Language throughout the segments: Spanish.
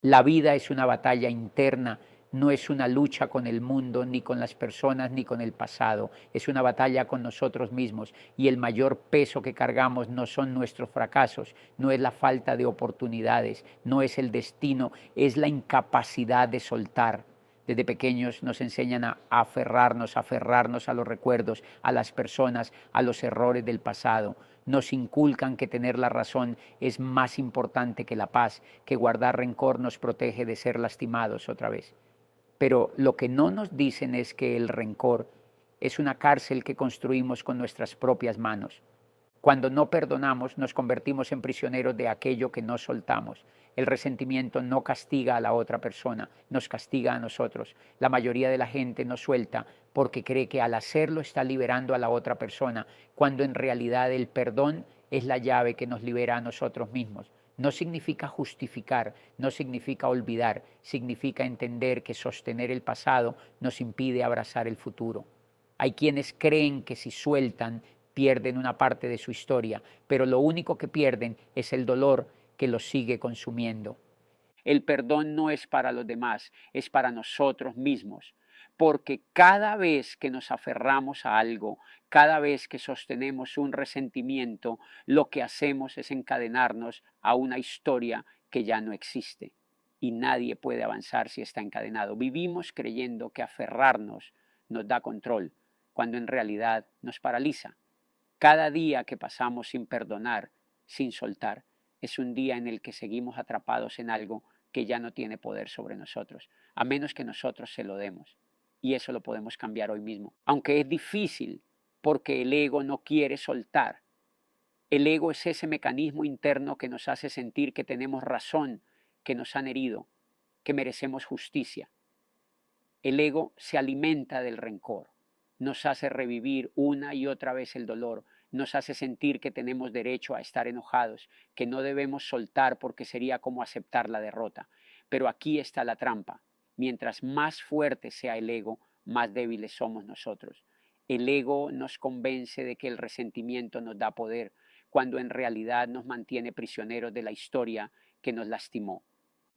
La vida es una batalla interna, no es una lucha con el mundo, ni con las personas, ni con el pasado. Es una batalla con nosotros mismos. Y el mayor peso que cargamos no son nuestros fracasos, no es la falta de oportunidades, no es el destino, es la incapacidad de soltar. Desde pequeños nos enseñan a aferrarnos a los recuerdos, a las personas, a los errores del pasado. Nos inculcan que tener la razón es más importante que la paz, que guardar rencor nos protege de ser lastimados otra vez. Pero lo que no nos dicen es que el rencor es una cárcel que construimos con nuestras propias manos. Cuando no perdonamos, nos convertimos en prisioneros de aquello que no soltamos. El resentimiento no castiga a la otra persona, nos castiga a nosotros. La mayoría de la gente no suelta porque cree que al hacerlo está liberando a la otra persona, cuando en realidad el perdón es la llave que nos libera a nosotros mismos. No significa justificar, no significa olvidar, significa entender que sostener el pasado nos impide abrazar el futuro. Hay quienes creen que si sueltan, pierden una parte de su historia, pero lo único que pierden es el dolor que los sigue consumiendo. El perdón no es para los demás, es para nosotros mismos, porque cada vez que nos aferramos a algo, cada vez que sostenemos un resentimiento, lo que hacemos es encadenarnos a una historia que ya no existe. Y nadie puede avanzar si está encadenado. Vivimos creyendo que aferrarnos nos da control, cuando en realidad nos paraliza. Cada día que pasamos sin perdonar, sin soltar, es un día en el que seguimos atrapados en algo que ya no tiene poder sobre nosotros, a menos que nosotros se lo demos. Y eso lo podemos cambiar hoy mismo. Aunque es difícil, porque el ego no quiere soltar. El ego es ese mecanismo interno que nos hace sentir que tenemos razón, que nos han herido, que merecemos justicia. El ego se alimenta del rencor, nos hace revivir una y otra vez el dolor, nos hace sentir que tenemos derecho a estar enojados, que no debemos soltar porque sería como aceptar la derrota. Pero aquí está la trampa. Mientras más fuerte sea el ego, más débiles somos nosotros. El ego nos convence de que el resentimiento nos da poder, cuando en realidad nos mantiene prisioneros de la historia que nos lastimó.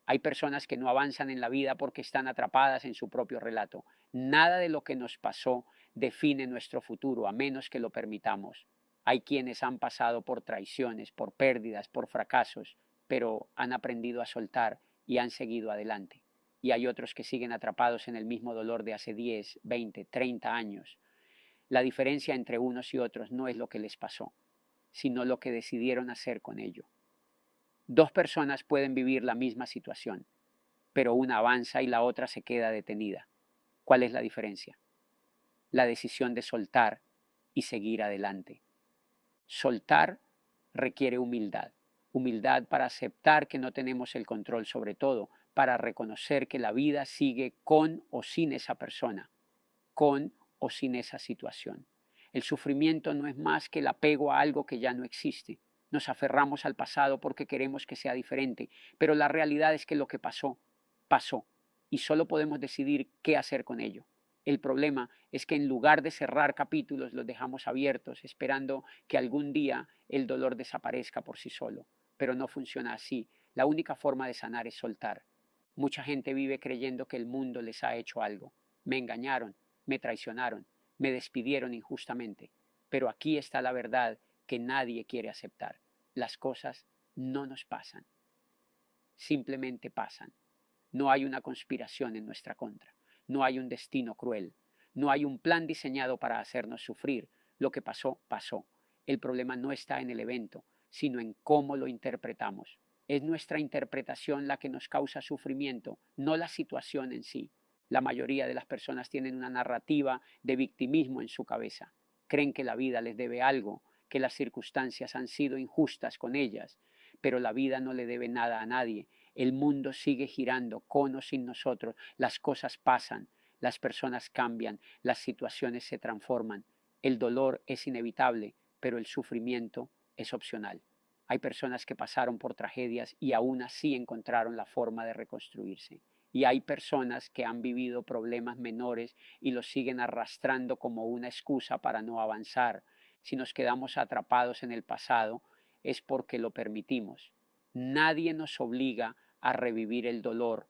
Hay personas que no avanzan en la vida porque están atrapadas en su propio relato. Nada de lo que nos pasó define nuestro futuro, a menos que lo permitamos. Hay quienes han pasado por traiciones, por pérdidas, por fracasos, pero han aprendido a soltar y han seguido adelante. Y hay otros que siguen atrapados en el mismo dolor de hace 10, 20, 30 años. La diferencia entre unos y otros no es lo que les pasó, sino lo que decidieron hacer con ello. Dos personas pueden vivir la misma situación, pero una avanza y la otra se queda detenida. ¿Cuál es la diferencia? La decisión de soltar y seguir adelante. Soltar requiere humildad. Humildad para aceptar que no tenemos el control sobre todo, para reconocer que la vida sigue con o sin esa persona, con o sin esa situación. El sufrimiento no es más que el apego a algo que ya no existe. Nos aferramos al pasado porque queremos que sea diferente, pero la realidad es que lo que pasó, pasó, y solo podemos decidir qué hacer con ello. El problema es que en lugar de cerrar capítulos los dejamos abiertos, esperando que algún día el dolor desaparezca por sí solo. Pero no funciona así. La única forma de sanar es soltar. Mucha gente vive creyendo que el mundo les ha hecho algo. Me engañaron, me traicionaron, me despidieron injustamente. Pero aquí está la verdad que nadie quiere aceptar. Las cosas no nos pasan, simplemente pasan. No hay una conspiración en nuestra contra, no hay un destino cruel, no hay un plan diseñado para hacernos sufrir. Lo que pasó, pasó. El problema no está en el evento, sino en cómo lo interpretamos. Es nuestra interpretación la que nos causa sufrimiento, no la situación en sí. La mayoría de las personas tienen una narrativa de victimismo en su cabeza. Creen que la vida les debe algo, que las circunstancias han sido injustas con ellas, pero la vida no le debe nada a nadie. El mundo sigue girando con o sin nosotros, las cosas pasan, las personas cambian, las situaciones se transforman. El dolor es inevitable, pero el sufrimiento es opcional. Hay personas que pasaron por tragedias y aún así encontraron la forma de reconstruirse. Y hay personas que han vivido problemas menores y los siguen arrastrando como una excusa para no avanzar. Si nos quedamos atrapados en el pasado, es porque lo permitimos. Nadie nos obliga a revivir el dolor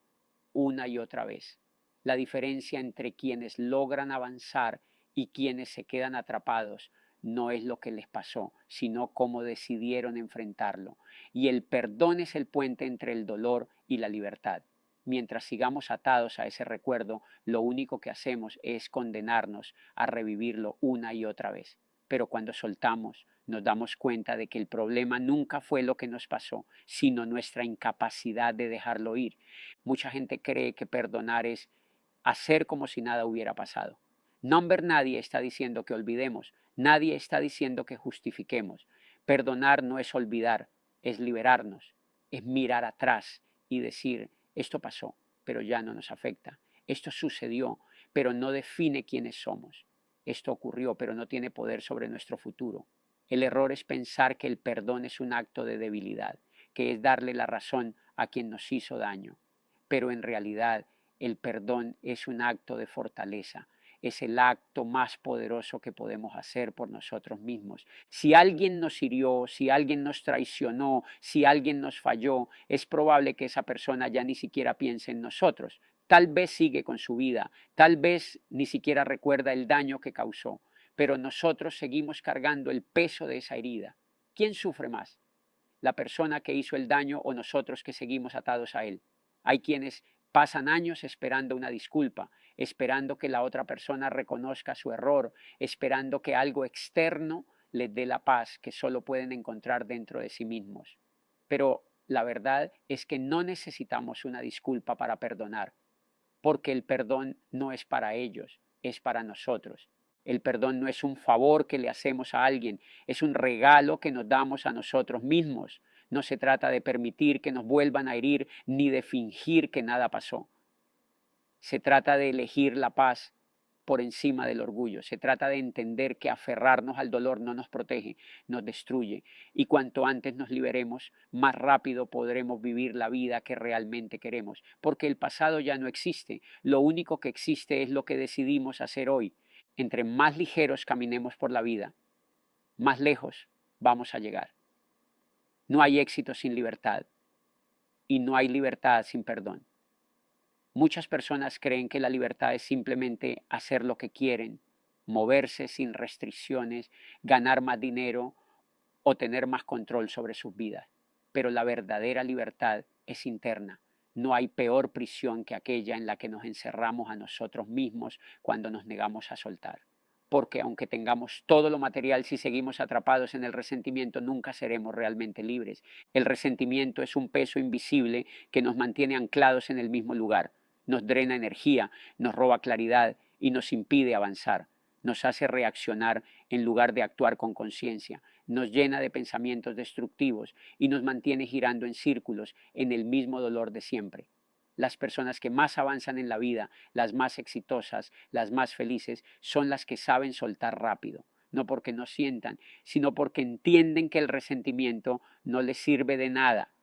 una y otra vez. La diferencia entre quienes logran avanzar y quienes se quedan atrapados no es lo que les pasó, sino cómo decidieron enfrentarlo. Y el perdón es el puente entre el dolor y la libertad. Mientras sigamos atados a ese recuerdo, lo único que hacemos es condenarnos a revivirlo una y otra vez. Pero cuando soltamos, nos damos cuenta de que el problema nunca fue lo que nos pasó, sino nuestra incapacidad de dejarlo ir. Mucha gente cree que perdonar es hacer como si nada hubiera pasado. Number nadie está diciendo que olvidemos, nadie está diciendo que justifiquemos. Perdonar no es olvidar, es liberarnos, es mirar atrás y decir, esto pasó, pero ya no nos afecta. Esto sucedió, pero no define quiénes somos. Esto ocurrió, pero no tiene poder sobre nuestro futuro. El error es pensar que el perdón es un acto de debilidad, que es darle la razón a quien nos hizo daño. Pero en realidad el perdón es un acto de fortaleza, es el acto más poderoso que podemos hacer por nosotros mismos. Si alguien nos hirió, si alguien nos traicionó, si alguien nos falló, es probable que esa persona ya ni siquiera piense en nosotros. Tal vez sigue con su vida, tal vez ni siquiera recuerda el daño que causó, pero nosotros seguimos cargando el peso de esa herida. ¿Quién sufre más? ¿La persona que hizo el daño o nosotros que seguimos atados a él? Hay quienes pasan años esperando una disculpa, esperando que la otra persona reconozca su error, esperando que algo externo les dé la paz que solo pueden encontrar dentro de sí mismos. Pero la verdad es que no necesitamos una disculpa para perdonar, porque el perdón no es para ellos, es para nosotros. El perdón no es un favor que le hacemos a alguien, es un regalo que nos damos a nosotros mismos. No se trata de permitir que nos vuelvan a herir ni de fingir que nada pasó. Se trata de elegir la paz por encima del orgullo. Se trata de entender que aferrarnos al dolor no nos protege, nos destruye. Y cuanto antes nos liberemos, más rápido podremos vivir la vida que realmente queremos. Porque el pasado ya no existe. Lo único que existe es lo que decidimos hacer hoy. Entre más ligeros caminemos por la vida, más lejos vamos a llegar. No hay éxito sin libertad y no hay libertad sin perdón. Muchas personas creen que la libertad es simplemente hacer lo que quieren, moverse sin restricciones, ganar más dinero o tener más control sobre sus vidas. Pero la verdadera libertad es interna. No hay peor prisión que aquella en la que nos encerramos a nosotros mismos cuando nos negamos a soltar. Porque aunque tengamos todo lo material, si seguimos atrapados en el resentimiento, nunca seremos realmente libres. El resentimiento es un peso invisible que nos mantiene anclados en el mismo lugar. Nos drena energía, nos roba claridad y nos impide avanzar. Nos hace reaccionar en lugar de actuar con conciencia. Nos llena de pensamientos destructivos y nos mantiene girando en círculos en el mismo dolor de siempre. Las personas que más avanzan en la vida, las más exitosas, las más felices, son las que saben soltar rápido. No porque no sientan, sino porque entienden que el resentimiento no les sirve de nada.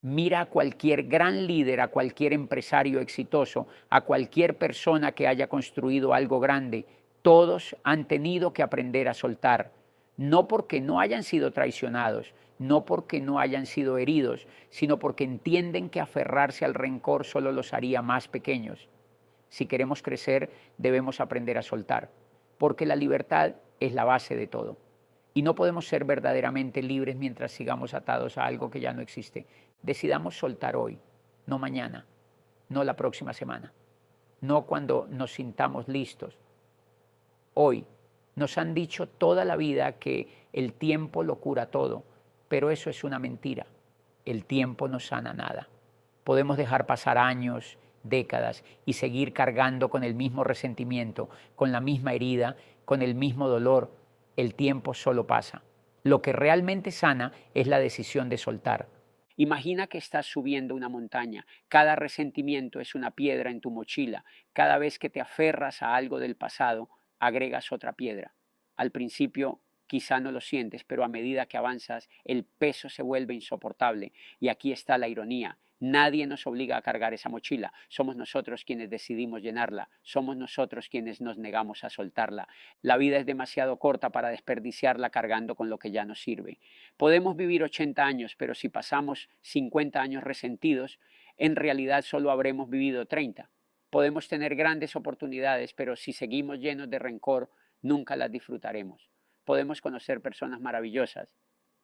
Mira a cualquier gran líder, a cualquier empresario exitoso, a cualquier persona que haya construido algo grande. Todos han tenido que aprender a soltar, no porque no hayan sido traicionados, no porque no hayan sido heridos, sino porque entienden que aferrarse al rencor solo los haría más pequeños. Si queremos crecer, debemos aprender a soltar, porque la libertad es la base de todo. Y no podemos ser verdaderamente libres mientras sigamos atados a algo que ya no existe. Decidamos soltar hoy, no mañana, no la próxima semana, no cuando nos sintamos listos. Hoy nos han dicho toda la vida que el tiempo lo cura todo, pero eso es una mentira. El tiempo no sana nada. Podemos dejar pasar años, décadas y seguir cargando con el mismo resentimiento, con la misma herida, con el mismo dolor. El tiempo solo pasa. Lo que realmente sana es la decisión de soltar. Imagina que estás subiendo una montaña. Cada resentimiento es una piedra en tu mochila. Cada vez que te aferras a algo del pasado, agregas otra piedra. Al principio quizá no lo sientes, pero a medida que avanzas, el peso se vuelve insoportable. Y aquí está la ironía. Nadie nos obliga a cargar esa mochila. Somos nosotros quienes decidimos llenarla. Somos nosotros quienes nos negamos a soltarla. La vida es demasiado corta para desperdiciarla cargando con lo que ya nos sirve. Podemos vivir 80 años, pero si pasamos 50 años resentidos, en realidad solo habremos vivido 30. Podemos tener grandes oportunidades, pero si seguimos llenos de rencor, nunca las disfrutaremos. Podemos conocer personas maravillosas,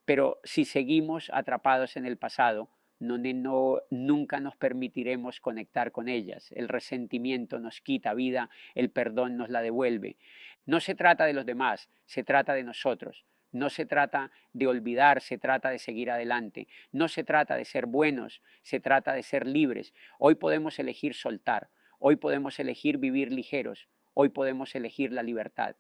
pero si seguimos atrapados en el pasado, nunca nos permitiremos conectar con ellas. El resentimiento nos quita vida, el perdón nos la devuelve. No se trata de los demás, se trata de nosotros. No se trata de olvidar, se trata de seguir adelante. No se trata de ser buenos, se trata de ser libres. Hoy podemos elegir soltar, hoy podemos elegir vivir ligeros, hoy podemos elegir la libertad.